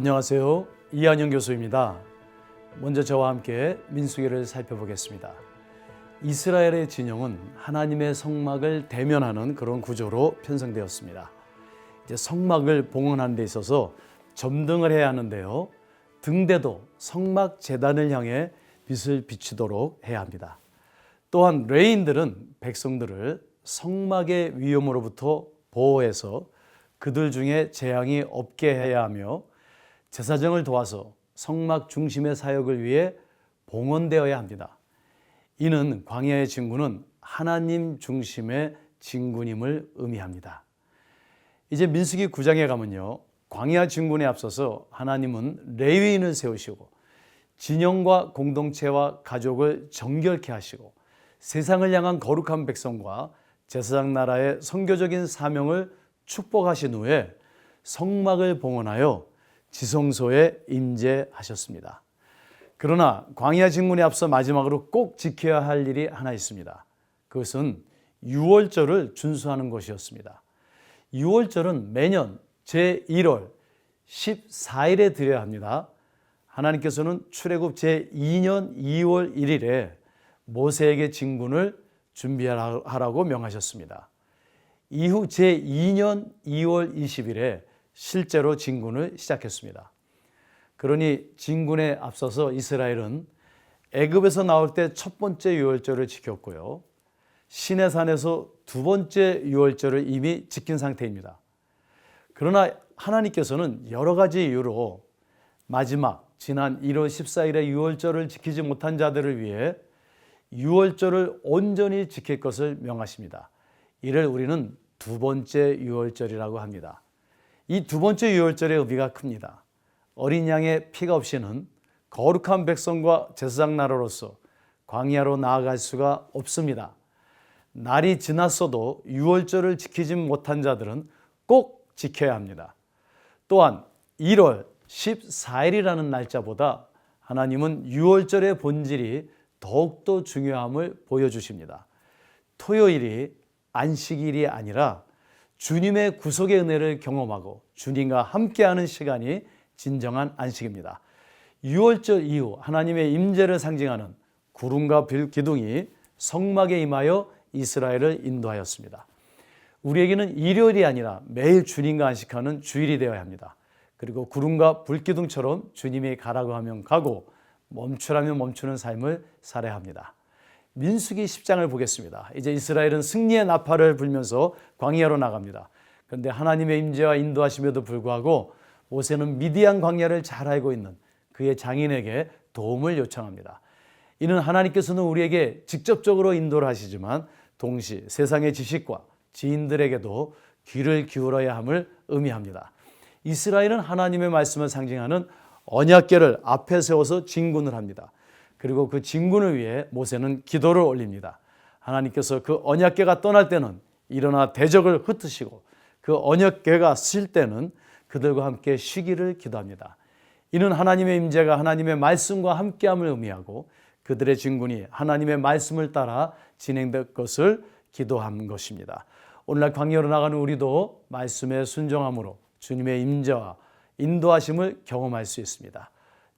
안녕하세요. 이한영 교수입니다. 먼저 저와 함께 민수기를 살펴보겠습니다. 이스라엘의 진영은 하나님의 성막을 대면하는 그런 구조로 편성되었습니다. 이제 성막을 봉헌하는 데 있어서 점등을 해야 하는데요. 등대도 성막 제단을 향해 빛을 비추도록 해야 합니다. 또한 레위인들은 백성들을 성막의 위험으로부터 보호해서 그들 중에 재앙이 없게 해야 하며 제사장을 도와서 성막 중심의 사역을 위해 봉헌되어야 합니다. 이는 광야의 진군은 하나님 중심의 진군임을 의미합니다. 이제 민수기 9장에 가면요, 광야 진군에 앞서서 하나님은 레위인을 세우시고 진영과 공동체와 가족을 정결케 하시고 세상을 향한 거룩한 백성과 제사장 나라의 선교적인 사명을 축복하신 후에 성막을 봉헌하여 지성소에 임재하셨습니다. 그러나 광야 진군에 앞서 마지막으로 꼭 지켜야 할 일이 하나 있습니다. 그것은 유월절을 준수하는 것이었습니다. 유월절은 매년 제1월 14일에 드려야 합니다. 하나님께서는 출애굽 제2년 2월 1일에 모세에게 진군을 준비하라고 명하셨습니다. 이후 제2년 2월 20일에 실제로 진군을 시작했습니다. 그러니 진군에 앞서서 이스라엘은 애굽에서 나올 때 첫 번째 유월절을 지켰고요. 시내산에서 두 번째 유월절을 이미 지킨 상태입니다. 그러나 하나님께서는 여러 가지 이유로 마지막 지난 1월 14일의 유월절을 지키지 못한 자들을 위해 유월절을 온전히 지킬 것을 명하십니다. 이를 우리는 두 번째 유월절이라고 합니다. 이 두 번째 유월절의 의미가 큽니다. 어린 양의 피가 없이는 거룩한 백성과 제사장 나라로서 광야로 나아갈 수가 없습니다. 날이 지났어도 유월절을 지키지 못한 자들은 꼭 지켜야 합니다. 또한 1월 14일이라는 날짜보다 하나님은 유월절의 본질이 더욱더 중요함을 보여주십니다. 토요일이 안식일이 아니라 주님의 구속의 은혜를 경험하고 주님과 함께하는 시간이 진정한 안식입니다. 유월절 이후 하나님의 임재를 상징하는 구름과 기둥이 성막에 임하여 이스라엘을 인도하였습니다. 우리에게는 일요일이 아니라 매일 주님과 안식하는 주일이 되어야 합니다. 그리고 구름과 불기둥처럼 주님이 가라고 하면 가고 멈추라면 멈추는 삶을 살아야 합니다. 민수기 10장을 보겠습니다. 이제 이스라엘은 승리의 나팔을 불면서 광야로 나갑니다. 그런데 하나님의 임재와 인도하심에도 불구하고 모세는 미디안 광야를 잘 알고 있는 그의 장인에게 도움을 요청합니다. 이는 하나님께서는 우리에게 직접적으로 인도를 하시지만 동시에 세상의 지식과 지인들에게도 귀를 기울여야 함을 의미합니다. 이스라엘은 하나님의 말씀을 상징하는 언약궤를 앞에 세워서 진군을 합니다. 그리고 그 진군을 위해 모세는 기도를 올립니다. 하나님께서 그 언약궤가 떠날 때는 일어나 대적을 흩으시고 그 언약궤가 쓸 때는 그들과 함께 쉬기를 기도합니다. 이는 하나님의 임재가 하나님의 말씀과 함께함을 의미하고 그들의 진군이 하나님의 말씀을 따라 진행될 것을 기도한 것입니다. 오늘날 광야로 나가는 우리도 말씀에 순종함으로 주님의 임재와 인도하심을 경험할 수 있습니다.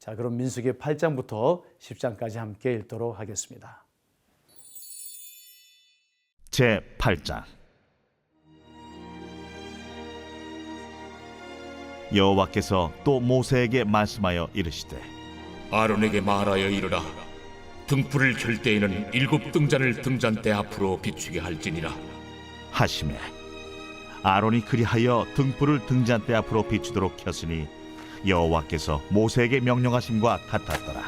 자, 그럼 민수기 8장부터 10장까지 함께 읽도록 하겠습니다. 제 8장. 여호와께서 또 모세에게 말씀하여 이르시되 아론에게 말하여 이르라. 등불을 켤 때에는 7 등잔을 등잔대 앞으로 비추게 할지니라 하시매 아론이 그리하여 등불을 등잔대 앞으로 비추도록 켰으니 여호와께서 모세에게 명령하심과 같았더라.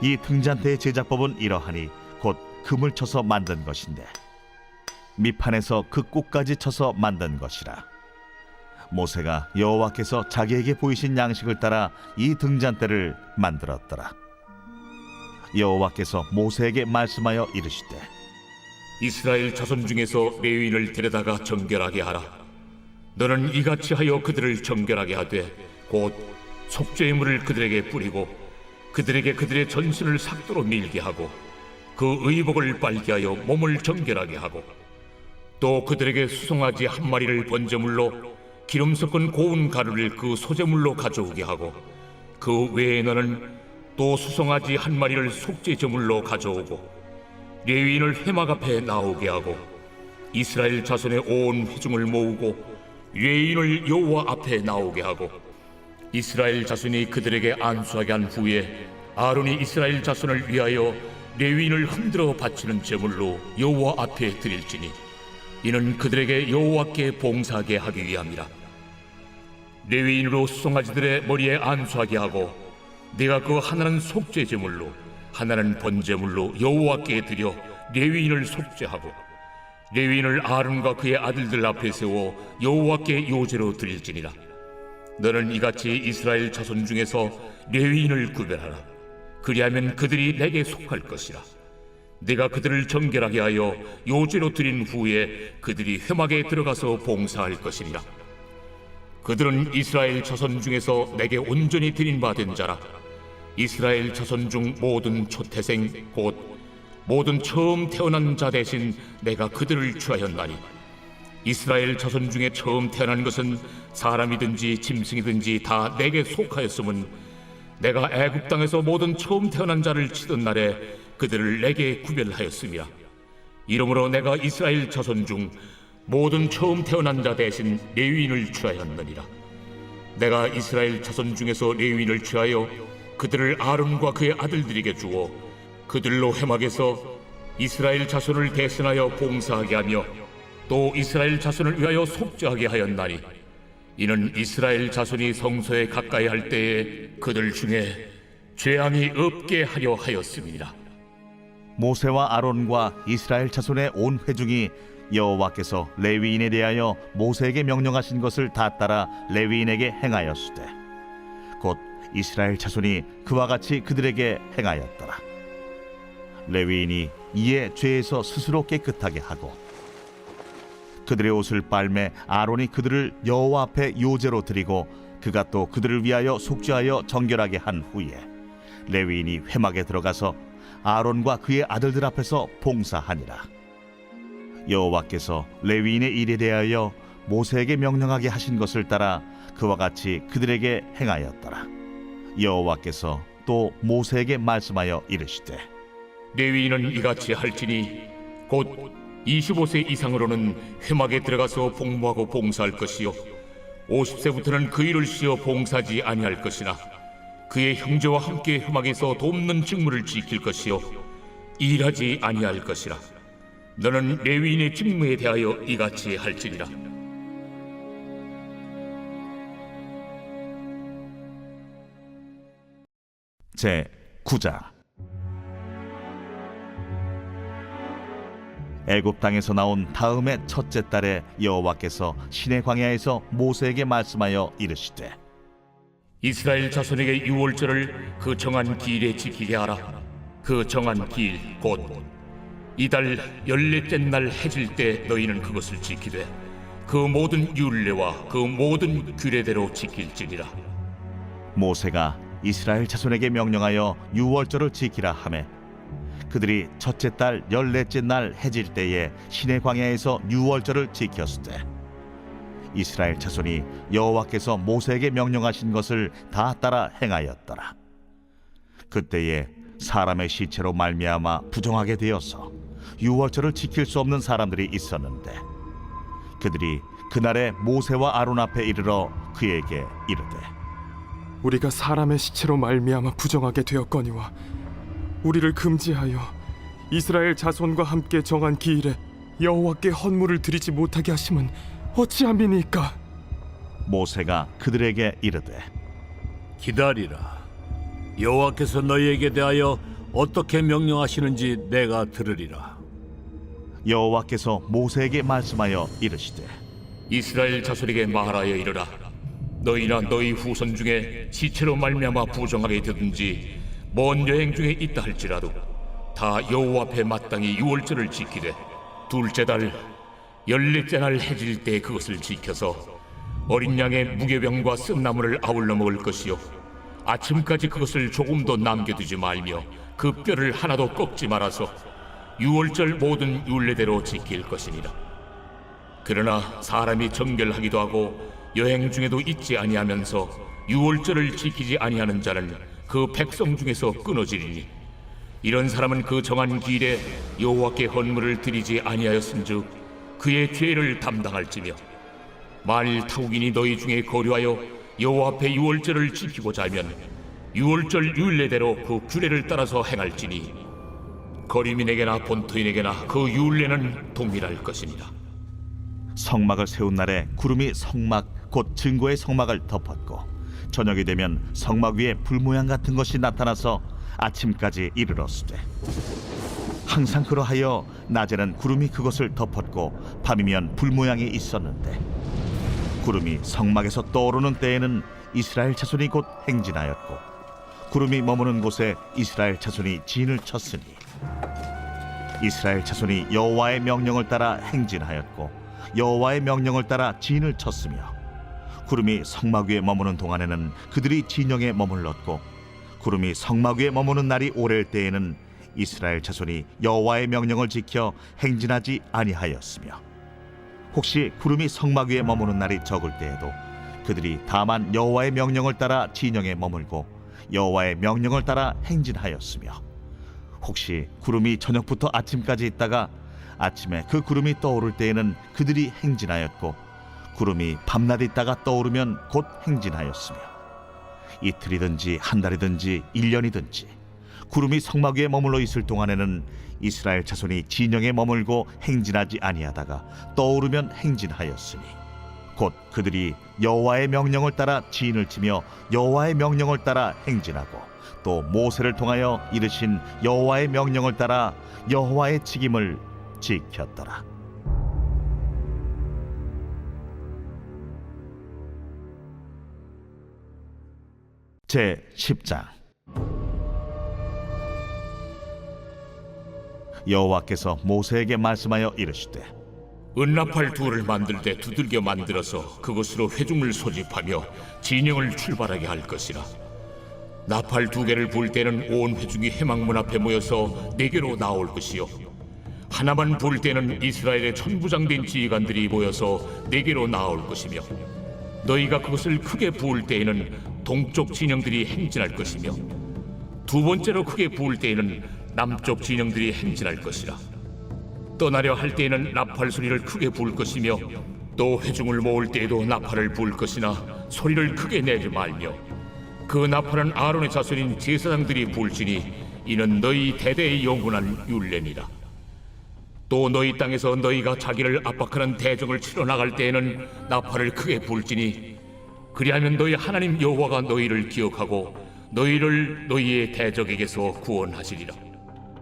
이 등잔대의 제작법은 이러하니 곧 금을 쳐서 만든 것인데 밑판에서 그 꼭까지 쳐서 만든 것이라. 모세가 여호와께서 자기에게 보이신 양식을 따라 이 등잔대를 만들었더라. 여호와께서 모세에게 말씀하여 이르시되 이스라엘 자손 중에서 레위인을 데려다가 정결하게 하라. 너는 이같이 하여 그들을 정결하게 하되 곧 속죄의 물을 그들에게 뿌리고 그들에게 그들의 전신을 삭도로 밀게 하고 그 의복을 빨게 하여 몸을 정결하게 하고 또 그들에게 수송아지 한 마리를 번제물로 기름 섞은 고운 가루를 그 소재물로 가져오게 하고 그 외에 너는 또 수송아지 한 마리를 속죄 제물로 가져오고 레위인을 회막 앞에 나오게 하고 이스라엘 자손의 온 회중을 모으고 레위인을 여호와 앞에 나오게 하고 이스라엘 자손이 그들에게 안수하게 한 후에 아론이 이스라엘 자손을 위하여 레위인을 흔들어 바치는 제물로 여호와 앞에 드릴지니 이는 그들에게 여호와께 봉사하게 하기 위함이라. 레위인으로 수송아지들의 머리에 안수하게 하고 네가 그 하나는 속죄 제물로 하나는 번제물로 여호와께 드려 레위인을 속죄하고 레위인을 아론과 그의 아들들 앞에 세워 여호와께 요제로 드릴지니라. 너는 이같이 이스라엘 자손 중에서 레위인을 구별하라. 그리하면 그들이 내게 속할 것이라. 내가 그들을 정결하게 하여 요제로 드린 후에 그들이 회막에 들어가서 봉사할 것이니라. 그들은 이스라엘 자손 중에서 내게 온전히 드린 바 된 자라. 이스라엘 자손 중 모든 초태생 곧 모든 처음 태어난 자 대신 내가 그들을 취하였나니 이스라엘 자손 중에 처음 태어난 것은 사람이든지 짐승이든지 다 내게 속하였음은 내가 애굽 땅에서 모든 처음 태어난 자를 치던 날에 그들을 내게 구별하였음이라. 이러므로 내가 이스라엘 자손 중 모든 처음 태어난 자 대신 레위인을 취하였느니라. 내가 이스라엘 자손 중에서 레위인을 취하여 그들을 아론과 그의 아들들에게 주어 그들로 회막에서 이스라엘 자손을 대신하여 봉사하게 하며 또 이스라엘 자손을 위하여 속죄하게 하였나니 이는 이스라엘 자손이 성소에 가까이 할 때에 그들 중에 죄함이 없게 하려 하였음이니라. 모세와 아론과 이스라엘 자손의 온 회중이 여호와께서 레위인에 대하여 모세에게 명령하신 것을 다 따라 레위인에게 행하였으되 곧 이스라엘 자손이 그와 같이 그들에게 행하였더라. 레위인이 이에 죄에서 스스로 깨끗하게 하고 그들의 옷을 빨매 아론이 그들을 여호와 앞에 요제로 드리고 그가 또 그들을 위하여 속죄하여 정결하게 한 후에 레위인이 회막에 들어가서 아론과 그의 아들들 앞에서 봉사하니라. 여호와께서 레위인의 일에 대하여 모세에게 명령하게 하신 것을 따라 그와 같이 그들에게 행하였더라. 여호와께서 또 모세에게 말씀하여 이르시되 레위인은 이같이 할지니 곧 25세 이상으로는 회막에 들어가서 복무하고 봉사할 것이요 50세부터는 그 일을 쉬어 봉사하지 아니할 것이나 그의 형제와 함께 회막에서 돕는 직무를 지킬 것이요 일하지 아니할 것이라. 너는 레위인의 직무에 대하여 이같이 할지니라. 제 9장 애굽 땅에서 나온 다음의 첫째 달에 여호와께서 시내 광야에서 모세에게 말씀하여 이르시되 이스라엘 자손에게 유월절을 그 정한 기일에 지키게 하라. 그 정한 기일 곧 이달 14째 날 해질 때 너희는 그것을 지키되 그 모든 율례와 그 모든 규례대로 지킬지니라. 모세가 이스라엘 자손에게 명령하여 유월절을 지키라 하매 그들이 첫째 달 14째 날 해질 때에 시내 광야에서 유월절을 지켰으되 이스라엘 자손이 여호와께서 모세에게 명령하신 것을 다 따라 행하였더라. 그때에 사람의 시체로 말미암아 부정하게 되어서 유월절을 지킬 수 없는 사람들이 있었는데 그들이 그날에 모세와 아론 앞에 이르러 그에게 이르되 우리가 사람의 시체로 말미암아 부정하게 되었거니와 우리를 금지하여 이스라엘 자손과 함께 정한 기일에 여호와께 헌물을 드리지 못하게 하심은 어찌함이니까? 모세가 그들에게 이르되 기다리라. 여호와께서 너희에게 대하여 어떻게 명령하시는지 내가 들으리라. 여호와께서 모세에게 말씀하여 이르시되 이스라엘 자손에게 말하여 이르라. 너희나 너희 후손 중에 시체로 말미암아 부정하게 되든지 먼 여행 중에 있다 할지라도 다 여호와 앞에 마땅히 유월절을 지키되 둘째 달 14째 날 해질 때 그것을 지켜서 어린 양의 무교병과 쓴나물을 아울러 먹을 것이요 아침까지 그것을 조금도 남겨두지 말며 그 뼈를 하나도 꺾지 말아서 유월절 모든 율례대로 지킬 것이니라. 그러나 사람이 정결하기도 하고 여행 중에도 잊지 아니하면서 유월절을 지키지 아니하는 자는 그 백성 중에서 끊어지리니 이런 사람은 그 정한 기일에 여호와께 헌물을 드리지 아니하였은즉 그의 죄를 담당할지며 만일 타국인이 너희 중에 거류하여 여호와 앞에 유월절을 지키고자 하면 유월절 율례대로 그 규례를 따라서 행할지니 거류민에게나 본토인에게나 그 율례는 동일할 것이니라. 성막을 세운 날에 구름이 성막 곧 증거의 성막을 덮었고 저녁이 되면 성막 위에 불 모양 같은 것이 나타나서 아침까지 이르렀으되 항상 그러하여 낮에는 구름이 그것을 덮었고 밤이면 불 모양이 있었는데 구름이 성막에서 떠오르는 때에는 이스라엘 자손이 곧 행진하였고 구름이 머무는 곳에 이스라엘 자손이 진을 쳤으니 이스라엘 자손이 여호와의 명령을 따라 행진하였고 여호와의 명령을 따라 진을 쳤으며 구름이 성막 위에 머무는 동안에는 그들이 진영에 머물렀고 구름이 성막 위에 머무는 날이 오래일 때에는 이스라엘 자손이 여호와의 명령을 지켜 행진하지 아니하였으며 혹시 구름이 성막 위에 머무는 날이 적을 때에도 그들이 다만 여호와의 명령을 따라 진영에 머물고 여호와의 명령을 따라 행진하였으며 혹시 구름이 저녁부터 아침까지 있다가 아침에 그 구름이 떠오를 때에는 그들이 행진하였고 구름이 밤낮 있다가 떠오르면 곧 행진하였으며 이틀이든지 한 달이든지 1년이든지 구름이 성막 위에 머물러 있을 동안에는 이스라엘 자손이 진영에 머물고 행진하지 아니하다가 떠오르면 행진하였으니 곧 그들이 여호와의 명령을 따라 진을 치며 여호와의 명령을 따라 행진하고 또 모세를 통하여 이르신 여호와의 명령을 따라 여호와의 직임을 지켰더라. 제 10장. 여호와께서 모세에게 말씀하여 이르시되 은나팔 둘을 만들 때 두들겨 만들어서 그것으로 회중을 소집하며 진영을 출발하게 할 것이라. 나팔 2개를 불 때는 온 회중이 회막문 앞에 모여서 내게로 나올 것이요 하나만 불 때는 이스라엘의 천부장된 지휘관들이 모여서 내게로 나올 것이며 너희가 그것을 크게 부을 때에는 동쪽 진영들이 행진할 것이며 두 번째로 크게 부을 때에는 남쪽 진영들이 행진할 것이라. 떠나려 할 때에는 나팔 소리를 크게 부을 것이며 또 회중을 모을 때에도 나팔을 부을 것이나 소리를 크게 내지 말며 그 나팔은 아론의 자손인 제사장들이 부을지니 이는 너희 대대의 영원한 율례니라. 또 너희 땅에서 너희가 자기를 압박하는 대적을 치러 나갈 때에는 나팔을 크게 부을지니 그리하면 너희 하나님 여호와가 너희를 기억하고 너희를 너희의 대적에게서 구원하시리라.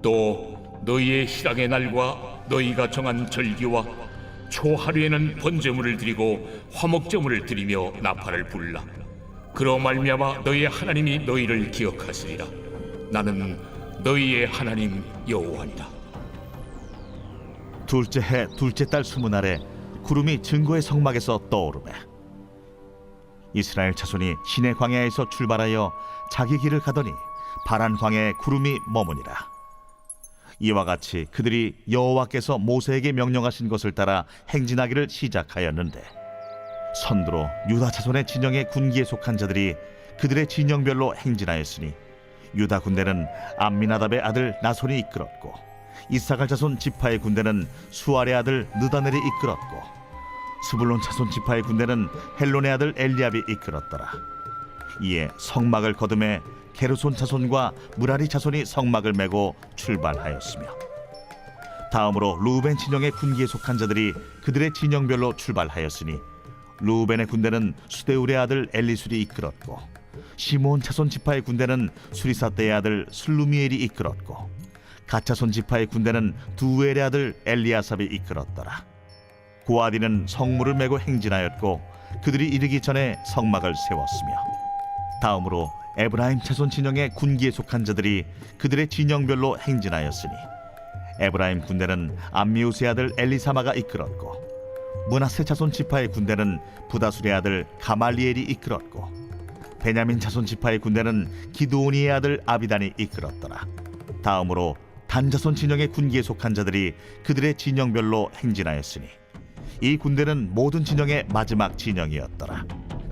또 너희의 희락의 날과 너희가 정한 절기와 초하루에는 번제물을 드리고 화목제물을 드리며 나팔을 불라. 그로 말미암아 너희의 하나님이 너희를 기억하시리라. 나는 너희의 하나님 여호와니라. 둘째 해 둘째 달 20날에 구름이 증거의 성막에서 떠오르매 이스라엘 자손이 시내 광야에서 출발하여 자기 길을 가더니 파란 광야에 구름이 머무니라. 이와 같이 그들이 여호와께서 모세에게 명령하신 것을 따라 행진하기를 시작하였는데 선두로 유다 자손의 진영의 군기에 속한 자들이 그들의 진영별로 행진하였으니 유다 군대는 암미나답의 아들 나손이 이끌었고 이사갈 자손 지파의 군대는 수알의 아들 느다넬이 이끌었고 스불론 자손 지파의 군대는 헬론의 아들 엘리압이 이끌었더라. 이에 성막을 거두매 게르손 자손과 무라리 자손이 성막을 메고 출발하였으며 다음으로 루벤 진영의 군기에 속한 자들이 그들의 진영별로 출발하였으니 루벤의 군대는 수데울의 아들 엘리술이 이끌었고 시몬 자손 지파의 군대는 수리사떼의 아들 슬루미엘이 이끌었고 갓 자손 지파의 군대는 두엘의 아들 엘리아삽이 이끌었더라. 고아디는 성물을 메고 행진하였고 그들이 이르기 전에 성막을 세웠으며 다음으로 에브라임 자손 진영의 군기에 속한 자들이 그들의 진영별로 행진하였으니 에브라임 군대는 암미우스의 아들 엘리사마가 이끌었고 므낫세 자손 지파의 군대는 부다술의 아들 가말리엘이 이끌었고 베냐민 자손 지파의 군대는 기드오니의 아들 아비단이 이끌었더라. 다음으로 단 자손 진영의 군기에 속한 자들이 그들의 진영별로 행진하였으니 이 군대는 모든 진영의 마지막 진영이었더라.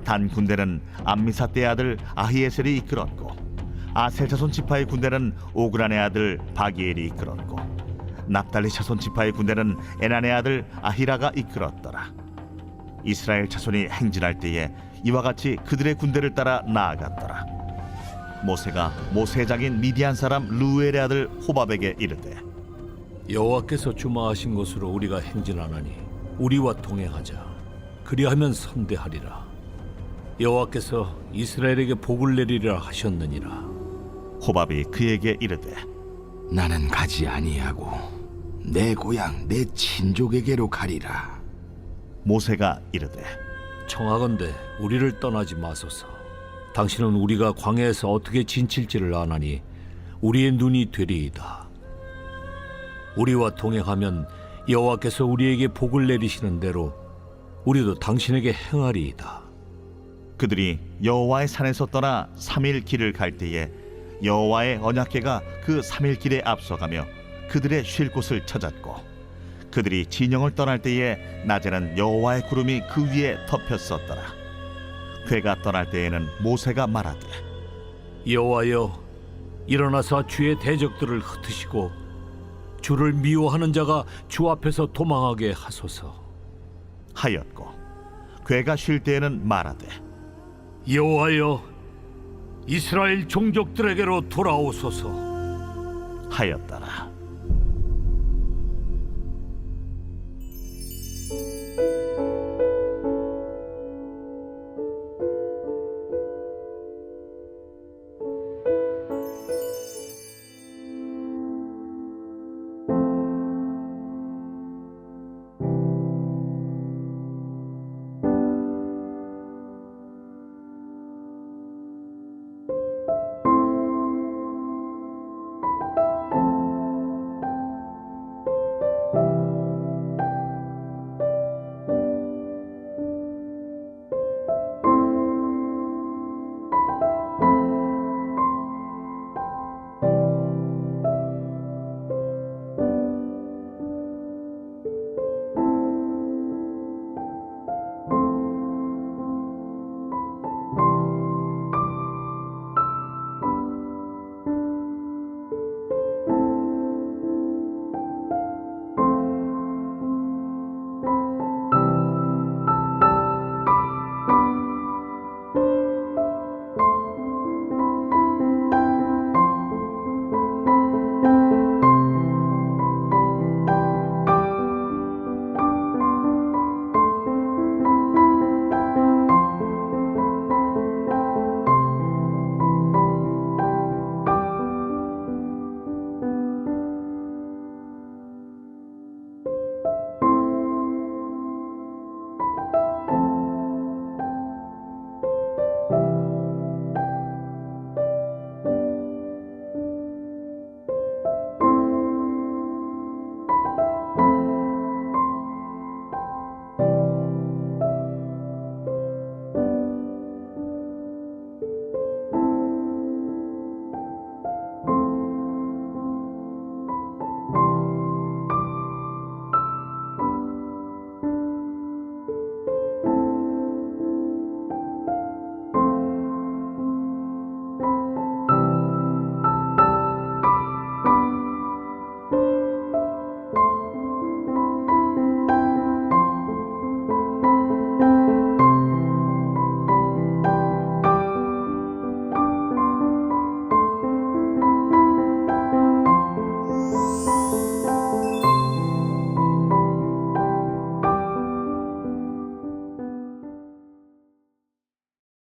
단 군대는 암미사떼의 아들 아히에셀이 이끌었고, 아셀 자손 지파의 군대는 오그란의 아들 바기엘이 이끌었고, 납달리 자손 지파의 군대는 에난의 아들 아히라가 이끌었더라. 이스라엘 자손이 행진할 때에 이와 같이 그들의 군대를 따라 나아갔더라. 모세가 모세의 장인 미디안 사람 루엘의 아들 호밥에게 이르되, 여호와께서 주마하신 곳으로 우리가 행진하나니 우리와 동행하자. 그리하면 선대하리라. 여호와께서 이스라엘에게 복을 내리리라 하셨느니라. 호밥이 그에게 이르되, 나는 가지 아니하고 내 고향 내 친족에게로 가리라. 모세가 이르되, 청하건대 우리를 떠나지 마소서. 당신은 우리가 광야에서 어떻게 진칠지를 아나니 우리의 눈이 되리이다. 우리와 동행하면 여호와께서 우리에게 복을 내리시는 대로 우리도 당신에게 행하리이다. 그들이 여호와의 산에서 떠나 3일 길을 갈 때에 여호와의 언약궤가 그 3일 길에 앞서가며 그들의 쉴 곳을 찾았고, 그들이 진영을 떠날 때에 낮에는 여호와의 구름이 그 위에 덮였었더라. 궤가 떠날 때에는 모세가 말하되, 여호와여, 일어나사 주의 대적들을 흩으시고 주를 미워하는 자가 주 앞에서 도망하게 하소서. 하였고, 궤가 쉴 때에는 말하되, 여호와여, 이스라엘 종족들에게로 돌아오소서. 하였더라.